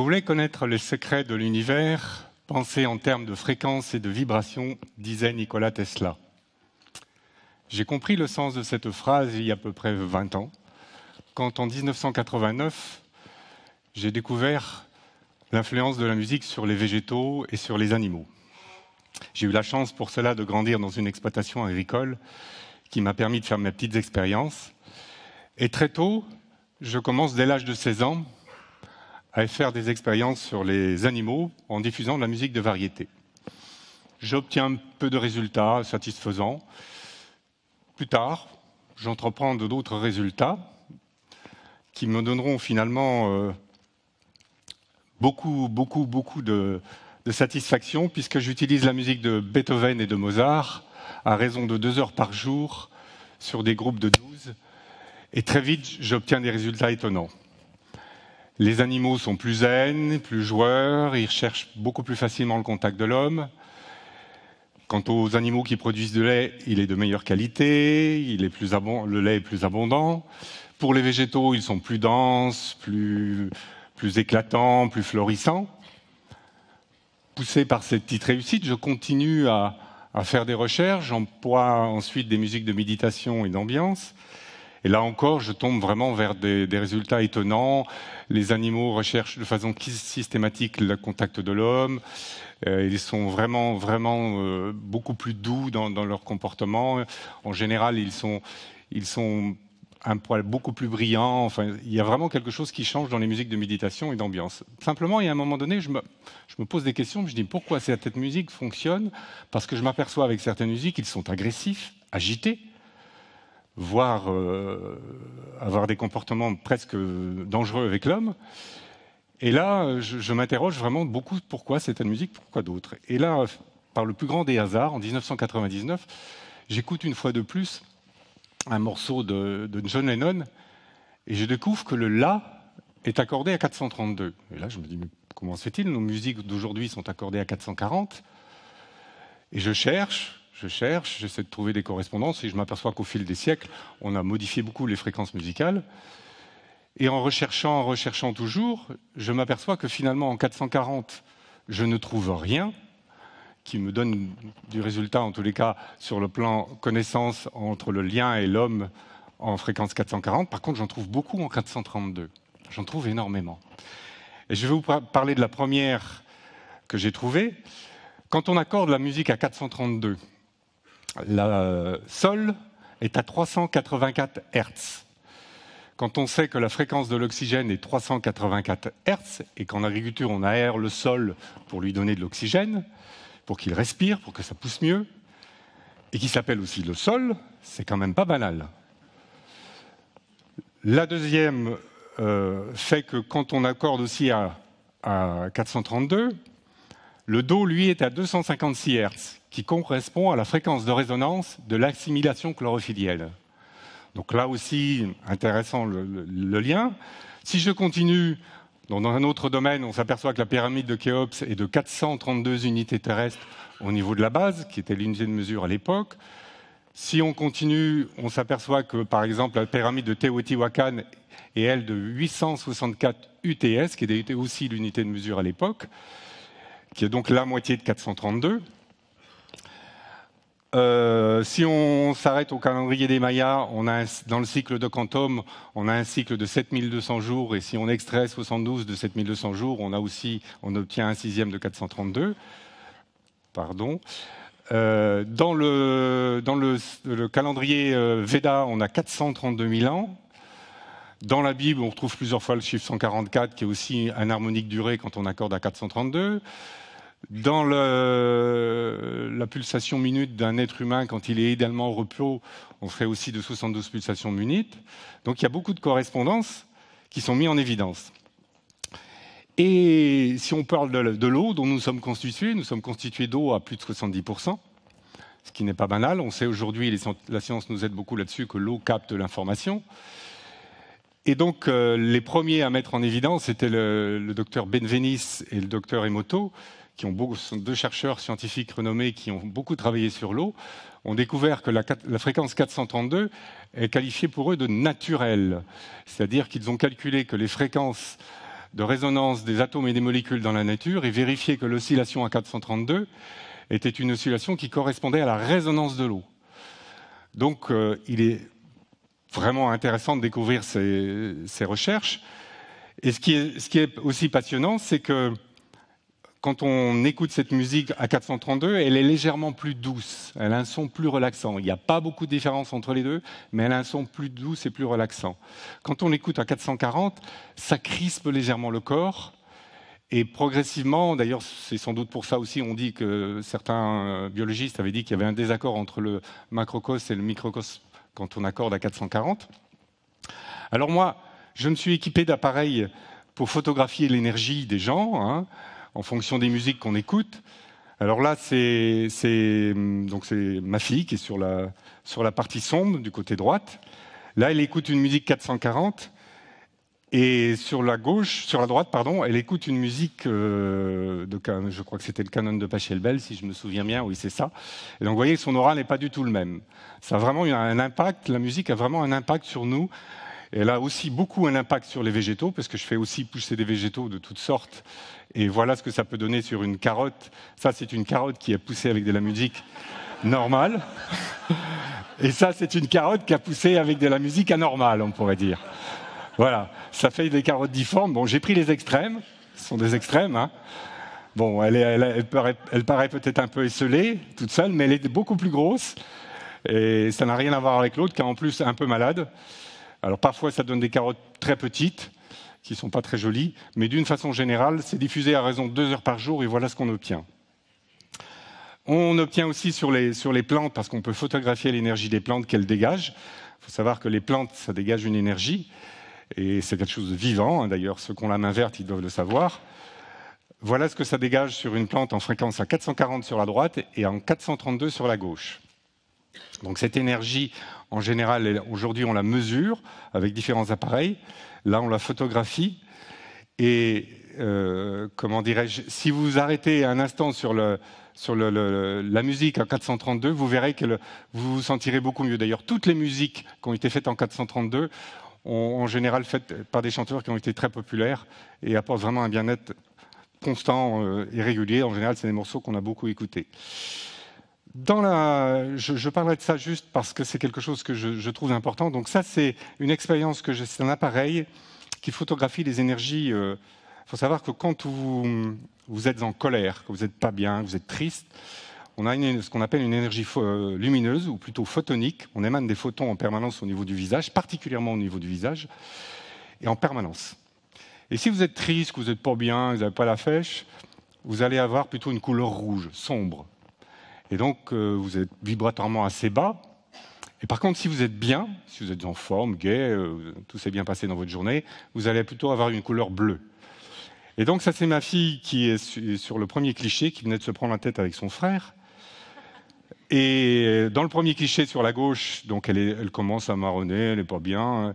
voulais connaître les secrets de l'univers, penser en termes de fréquences et de vibrations, disait Nikola Tesla. J'ai compris le sens de cette phrase il y a à peu près 20 ans, quand en 1989, j'ai découvert l'influence de la musique sur les végétaux et sur les animaux. J'ai eu la chance pour cela de grandir dans une exploitation agricole qui m'a permis de faire mes petites expériences. Et très tôt, je commence dès l'âge de 16 ans à faire des expériences sur les animaux en diffusant de la musique de variété. J'obtiens un peu de résultats satisfaisants. Plus tard, j'entreprends d'autres résultats qui me donneront finalement beaucoup de satisfaction, puisque j'utilise la musique de Beethoven et de Mozart à raison de 2 heures par jour sur des groupes de 12. Et très vite, j'obtiens des résultats étonnants. Les animaux sont plus zen, plus joueurs, ils recherchent beaucoup plus facilement le contact de l'homme. Quant aux animaux qui produisent du lait, il est de meilleure qualité, le lait est plus abondant. Pour les végétaux, ils sont plus denses, plus éclatants, plus florissants. Poussé par cette petite réussite, je continue à faire des recherches, j'emploie ensuite des musiques de méditation et d'ambiance. Et là encore, je tombe vraiment vers des résultats étonnants. Les animaux recherchent de façon systématique le contact de l'homme. Ils sont vraiment beaucoup plus doux dans leur comportement. En général, ils sont un poil beaucoup plus brillants. Enfin, il y a vraiment quelque chose qui change dans les musiques de méditation et d'ambiance. Simplement, il y a un moment donné, je me pose des questions. Je dis pourquoi cette musique fonctionne? Parce que je m'aperçois avec certaines musiques, ils sont agressifs, agités, voire avoir des comportements presque dangereux avec l'homme. Et là, je m'interroge vraiment beaucoup pourquoi cette musique, pourquoi d'autres. Et là, par le plus grand des hasards, en 1999, j'écoute une fois de plus un morceau de John Lennon et je découvre que le La est accordé à 432. Et là, je me dis, mais comment se fait-il? Nos musiques d'aujourd'hui sont accordées à 440. Et je cherche, j'essaie de trouver des correspondances et je m'aperçois qu'au fil des siècles, on a modifié beaucoup les fréquences musicales. Et en recherchant toujours, je m'aperçois que finalement, en 440, je ne trouve rien qui me donne du résultat, en tous les cas, sur le plan connaissance entre le lien et l'homme en fréquence 440. Par contre, j'en trouve beaucoup en 432. J'en trouve énormément. Et je vais vous parler de la première que j'ai trouvée. Quand on accorde la musique à 432, la Sol est à 384 Hz. Quand on sait que la fréquence de l'oxygène est 384 Hz et qu'en agriculture, on aère le sol pour lui donner de l'oxygène, pour qu'il respire, pour que ça pousse mieux, et qui s'appelle aussi le sol, c'est quand même pas banal. La deuxième fait que quand on accorde aussi à 432, le Do, lui, est à 256 Hz, qui correspond à la fréquence de résonance de l'assimilation chlorophyllienne. Donc là aussi, intéressant le lien. Si je continue, dans un autre domaine, on s'aperçoit que la pyramide de Khéops est de 432 unités terrestres au niveau de la base, qui était l'unité de mesure à l'époque. Si on continue, on s'aperçoit que, par exemple, la pyramide de Teotihuacan est, elle, de 864 UTS, qui était aussi l'unité de mesure à l'époque, qui est donc la moitié de 432. Si on s'arrête au calendrier des Mayas, dans le cycle de Quantum, on a un cycle de 7200 jours, et si on extrait 72 de 7200 jours, on obtient un sixième de 432. Pardon. Dans le calendrier Veda, on a 432 000 ans. Dans la Bible, on retrouve plusieurs fois le chiffre 144, qui est aussi un harmonique durée quand on accorde à 432. Dans la pulsation minute d'un être humain, quand il est idéalement au repos, on ferait aussi de 72 pulsations minutes. Donc il y a beaucoup de correspondances qui sont mises en évidence. Et si on parle de l'eau dont nous sommes constitués d'eau à plus de 70%, ce qui n'est pas banal. On sait aujourd'hui, la science nous aide beaucoup là-dessus, que l'eau capte l'information. Et donc les premiers à mettre en évidence étaient le docteur Benveniste et le docteur Emoto, sont deux chercheurs scientifiques renommés qui ont beaucoup travaillé sur l'eau, ont découvert que la fréquence 432 est qualifiée pour eux de naturelle. C'est-à-dire qu'ils ont calculé que les fréquences de résonance des atomes et des molécules dans la nature et vérifié que l'oscillation à 432 était une oscillation qui correspondait à la résonance de l'eau. Donc, il est vraiment intéressant de découvrir ces recherches. Et ce qui est aussi passionnant, c'est que quand on écoute cette musique à 432, elle est légèrement plus douce, elle a un son plus relaxant. Il n'y a pas beaucoup de différence entre les deux, mais elle a un son plus doux et plus relaxant. Quand on écoute à 440, ça crispe légèrement le corps, et progressivement, d'ailleurs c'est sans doute pour ça aussi, on dit que certains biologistes avaient dit qu'il y avait un désaccord entre le macrocosme et le microcosme quand on accorde à 440. Alors moi, je me suis équipé d'appareils pour photographier l'énergie des gens, en fonction des musiques qu'on écoute. Alors là, c'est ma fille qui est sur la partie sombre, du côté droite. Là, elle écoute une musique 440. Et sur la droite, elle écoute une musique je crois que c'était le canon de Pachelbel, si je me souviens bien, oui c'est ça. Et donc vous voyez que son aura n'est pas du tout le même. Ça a vraiment un impact, la musique a vraiment un impact sur nous. Et elle a aussi beaucoup un impact sur les végétaux, parce que je fais aussi pousser des végétaux de toutes sortes. Et voilà ce que ça peut donner sur une carotte. Ça, c'est une carotte qui est poussée avec de la musique normale. Et ça, c'est une carotte qui a poussé avec de la musique anormale, on pourrait dire. Voilà, ça fait des carottes difformes. Bon, j'ai pris les extrêmes, ce sont des extrêmes. Bon, elle paraît peut-être un peu esselée, toute seule, mais elle est beaucoup plus grosse. Et ça n'a rien à voir avec l'autre, qui est en plus un peu malade. Alors parfois, ça donne des carottes très petites, qui ne sont pas très jolies, mais d'une façon générale, c'est diffusé à raison de 2 heures par jour, et voilà ce qu'on obtient. On obtient aussi sur les plantes, parce qu'on peut photographier l'énergie des plantes qu'elles dégagent. Il faut savoir que les plantes, ça dégage une énergie. Et c'est quelque chose de vivant, d'ailleurs ceux qui ont la main verte, ils doivent le savoir. Voilà ce que ça dégage sur une plante en fréquence à 440 sur la droite et en 432 sur la gauche. Donc cette énergie, en général, aujourd'hui on la mesure avec différents appareils. Là on la photographie et, comment dirais-je, si vous vous arrêtez un instant sur la musique en 432, vous verrez que vous vous sentirez beaucoup mieux. D'ailleurs, toutes les musiques qui ont été faites en 432 en général faites par des chanteurs qui ont été très populaires et apportent vraiment un bien-être constant et régulier. En général, c'est des morceaux qu'on a beaucoup écoutés. Je parlerai de ça juste parce que c'est quelque chose que je trouve important. Donc ça, c'est une expérience c'est un appareil qui photographie les énergies. Il faut savoir que quand vous êtes en colère, que vous n'êtes pas bien, que vous êtes triste, on a ce qu'on appelle une énergie lumineuse, ou plutôt photonique. On émane des photons en permanence au niveau du visage, particulièrement au niveau du visage, et en permanence. Et si vous êtes triste, que vous n'êtes pas bien, que vous n'avez pas la pêche, vous allez avoir plutôt une couleur rouge, sombre. Et donc, vous êtes vibratoirement assez bas. Et par contre, si vous êtes bien, si vous êtes en forme, gai, tout s'est bien passé dans votre journée, vous allez plutôt avoir une couleur bleue. Et donc, ça, c'est ma fille qui est sur le premier cliché, qui venait de se prendre la tête avec son frère. Et dans le premier cliché sur la gauche, donc elle commence à marronner, elle n'est pas bien.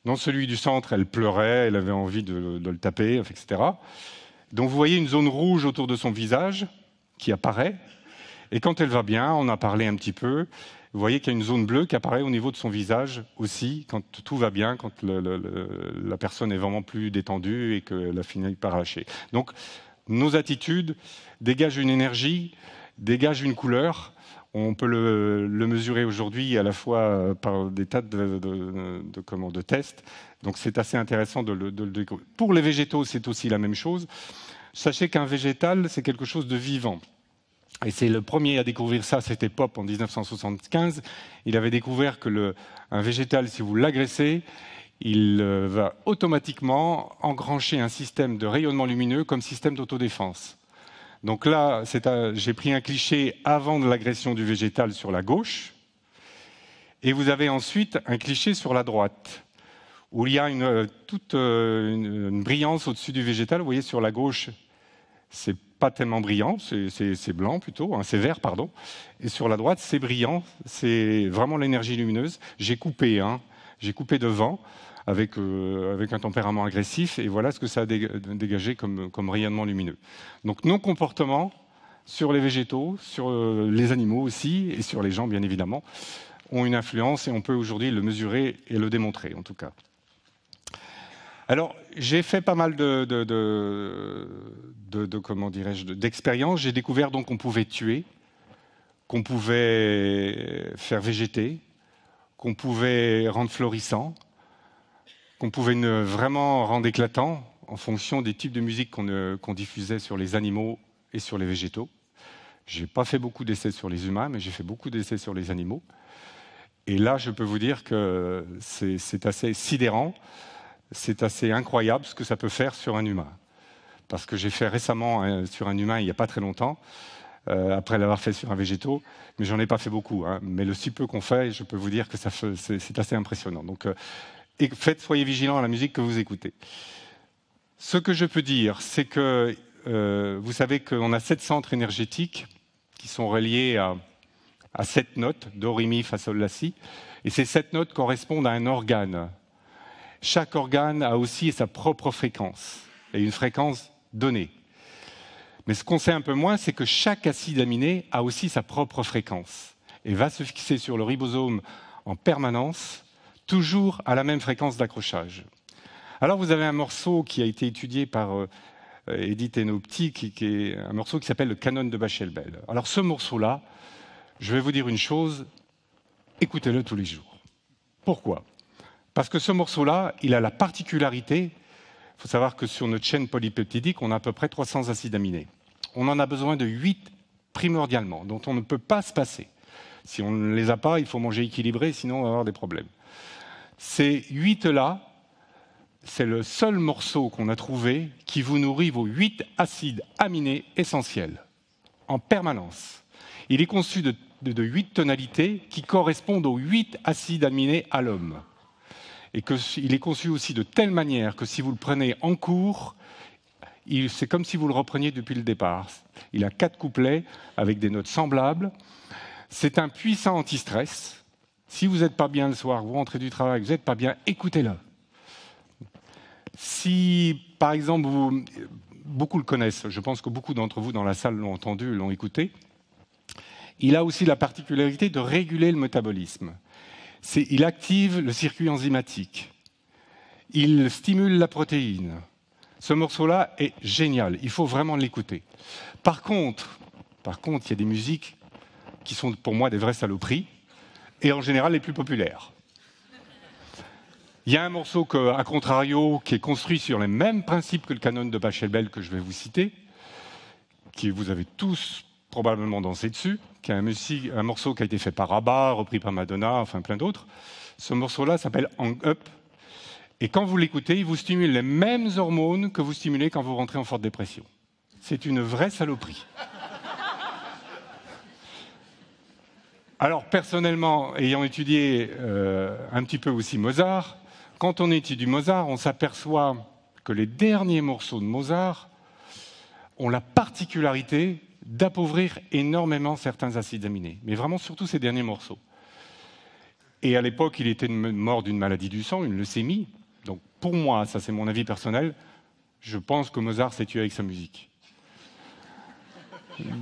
Dans celui du centre, elle pleurait, elle avait envie de le taper, etc. Donc vous voyez une zone rouge autour de son visage qui apparaît. Et quand elle va bien, on a parlé un petit peu, vous voyez qu'il y a une zone bleue qui apparaît au niveau de son visage aussi, quand tout va bien, quand la personne est vraiment plus détendue et qu'elle a fini par lâcher. Donc nos attitudes dégagent une énergie, dégagent une couleur. On peut le mesurer aujourd'hui à la fois par des tas de tests. Donc c'est assez intéressant de le découvrir. Pour les végétaux, c'est aussi la même chose. Sachez qu'un végétal, c'est quelque chose de vivant. Et c'est le premier à découvrir ça, c'était Pope en 1975. Il avait découvert que un végétal, si vous l'agressez, il va automatiquement engrancher un système de rayonnement lumineux comme système d'autodéfense. Donc là, j'ai pris un cliché avant de l'agression du végétal sur la gauche, et vous avez ensuite un cliché sur la droite, où il y a une brillance au-dessus du végétal. Vous voyez, sur la gauche, c'est pas tellement brillant, c'est blanc plutôt, c'est vert, pardon. Et sur la droite, c'est brillant, c'est vraiment l'énergie lumineuse. J'ai coupé devant, avec un tempérament agressif, et voilà ce que ça a dégagé comme rayonnement lumineux. Donc nos comportements sur les végétaux, sur les animaux aussi, et sur les gens bien évidemment, ont une influence, et on peut aujourd'hui le mesurer et le démontrer en tout cas. Alors, j'ai fait pas mal comment dirais-je, d'expériences. J'ai découvert donc qu'on pouvait tuer, qu'on pouvait faire végéter, qu'on pouvait rendre florissant, qu'on pouvait vraiment rendre éclatant en fonction des types de musique qu'on diffusait sur les animaux et sur les végétaux. Je n'ai pas fait beaucoup d'essais sur les humains, mais j'ai fait beaucoup d'essais sur les animaux. Et là, je peux vous dire que c'est assez sidérant, c'est assez incroyable ce que ça peut faire sur un humain. Parce que j'ai fait récemment sur un humain il n'y a pas très longtemps, après l'avoir fait sur un végétaux, mais j'en ai pas fait beaucoup. Hein. Mais le si peu qu'on fait, je peux vous dire que c'est assez impressionnant. Donc, soyez vigilants à la musique que vous écoutez. Ce que je peux dire, c'est que vous savez qu'on a 7 centres énergétiques qui sont reliés à 7 notes, do, ré, mi, fa, sol, la, si. Et ces 7 notes correspondent à un organe. Chaque organe a aussi sa propre fréquence, et une fréquence donnée. Mais ce qu'on sait un peu moins, c'est que chaque acide aminé a aussi sa propre fréquence, et va se fixer sur le ribosome en permanence, toujours à la même fréquence d'accrochage. Alors vous avez un morceau qui a été étudié par Edith Enopti, qui est un morceau qui s'appelle le Canon de Pachelbel. Alors ce morceau-là, je vais vous dire une chose, écoutez-le tous les jours. Pourquoi ? Parce que ce morceau-là, il a la particularité, il faut savoir que sur notre chaîne polypeptidique, on a à peu près 300 acides aminés. On en a besoin de 8 primordialement, dont on ne peut pas se passer. Si on ne les a pas, il faut manger équilibré, sinon on va avoir des problèmes. Ces 8-là, c'est le seul morceau qu'on a trouvé qui vous nourrit vos 8 acides aminés essentiels, en permanence. Il est conçu de 8 tonalités qui correspondent aux 8 acides aminés à l'homme. Et il est conçu aussi de telle manière que si vous le prenez en cours, c'est comme si vous le repreniez depuis le départ. Il a 4 couplets avec des notes semblables. C'est un puissant anti-stress. Si vous n'êtes pas bien le soir, vous rentrez du travail, vous n'êtes pas bien, écoutez-le. Si, par exemple, beaucoup le connaissent, je pense que beaucoup d'entre vous dans la salle l'ont entendu, l'ont écouté, il a aussi la particularité de réguler le métabolisme. Il active le circuit enzymatique. Il stimule la protéine. Ce morceau-là est génial. Il faut vraiment l'écouter. Par contre, il y a des musiques qui sont pour moi des vraies saloperies, et en général les plus populaires. Il y a un morceau, à contrario, qui est construit sur les mêmes principes que le canon de Pachelbel que je vais vous citer, qui vous avez tous probablement dansé dessus, qui est un morceau qui a été fait par ABBA, repris par Madonna, enfin plein d'autres. Ce morceau-là s'appelle Hang Up. Et quand vous l'écoutez, il vous stimule les mêmes hormones que vous stimulez quand vous rentrez en forte dépression. C'est une vraie saloperie. Alors, personnellement, ayant étudié un petit peu aussi Mozart, quand on étudie Mozart, on s'aperçoit que les derniers morceaux de Mozart ont la particularité d'appauvrir énormément certains acides aminés, mais vraiment surtout ces derniers morceaux. Et à l'époque, il était mort d'une maladie du sang, une leucémie. Donc pour moi, ça c'est mon avis personnel, je pense que Mozart s'est tué avec sa musique.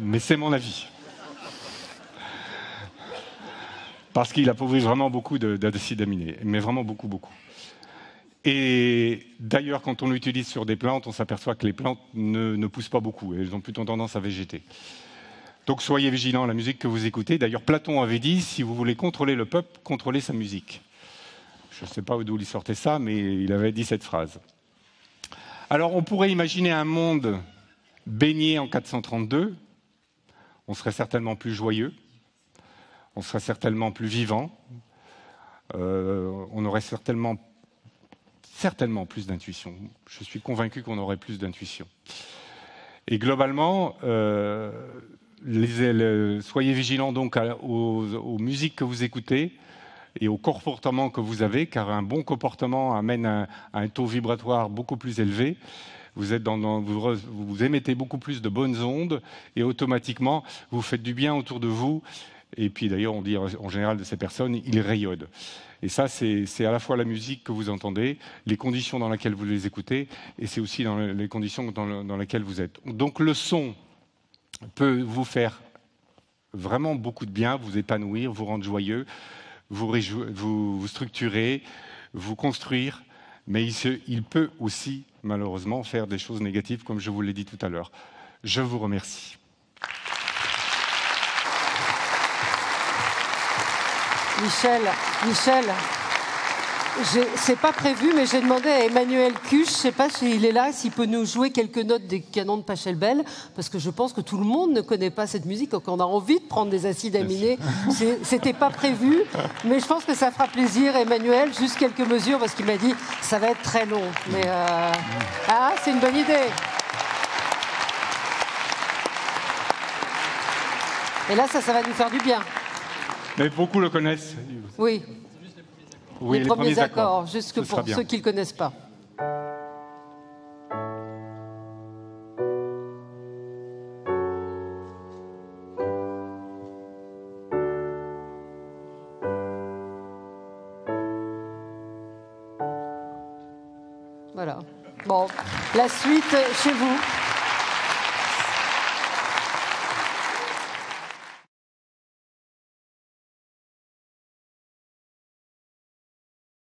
Mais c'est mon avis. Parce qu'il appauvrit vraiment beaucoup d'acides aminés, mais vraiment beaucoup, beaucoup. Et d'ailleurs, quand on l'utilise sur des plantes, on s'aperçoit que les plantes ne poussent pas beaucoup, elles ont plutôt tendance à végéter. Donc soyez vigilants à la musique que vous écoutez. D'ailleurs, Platon avait dit, si vous voulez contrôler le peuple, contrôlez sa musique. Je ne sais pas d'où il sortait ça, mais il avait dit cette phrase. Alors, on pourrait imaginer un monde baigné en 432. On serait certainement plus joyeux, on serait certainement plus vivant, on aurait certainement plus d'intuition. Je suis convaincu qu'on aurait plus d'intuition. Et globalement, soyez vigilants donc aux musiques que vous écoutez et au comportement que vous avez, car un bon comportement amène à un taux vibratoire beaucoup plus élevé. Vous émettez beaucoup plus de bonnes ondes et automatiquement, vous faites du bien autour de vous. Et puis d'ailleurs, on dit en général de ces personnes, ils rayonnent. Et ça, c'est à la fois la musique que vous entendez, les conditions dans lesquelles vous les écoutez, et c'est aussi dans les conditions dans lesquelles vous êtes. Donc le son peut vous faire vraiment beaucoup de bien, vous épanouir, vous rendre joyeux, vous structurer, vous construire, mais il peut aussi, malheureusement, faire des choses négatives, comme je vous l'ai dit tout à l'heure. Je vous remercie. Michel, c'est pas prévu, mais j'ai demandé à Emmanuel Cuche, je sais pas s'il est là, s'il peut nous jouer quelques notes des canons de Pachelbel, parce que je pense que tout le monde ne connaît pas cette musique, donc on a envie de prendre des acides aminés. C'était pas prévu, mais je pense que ça fera plaisir. Emmanuel, juste quelques mesures, parce qu'il m'a dit ça va être très long. Mais c'est une bonne idée. Et là, ça va nous faire du bien. Mais beaucoup le connaissent. Oui. Oui, les premiers accords, juste pour ceux qui ne le connaissent pas. Voilà. Bon, la suite chez vous.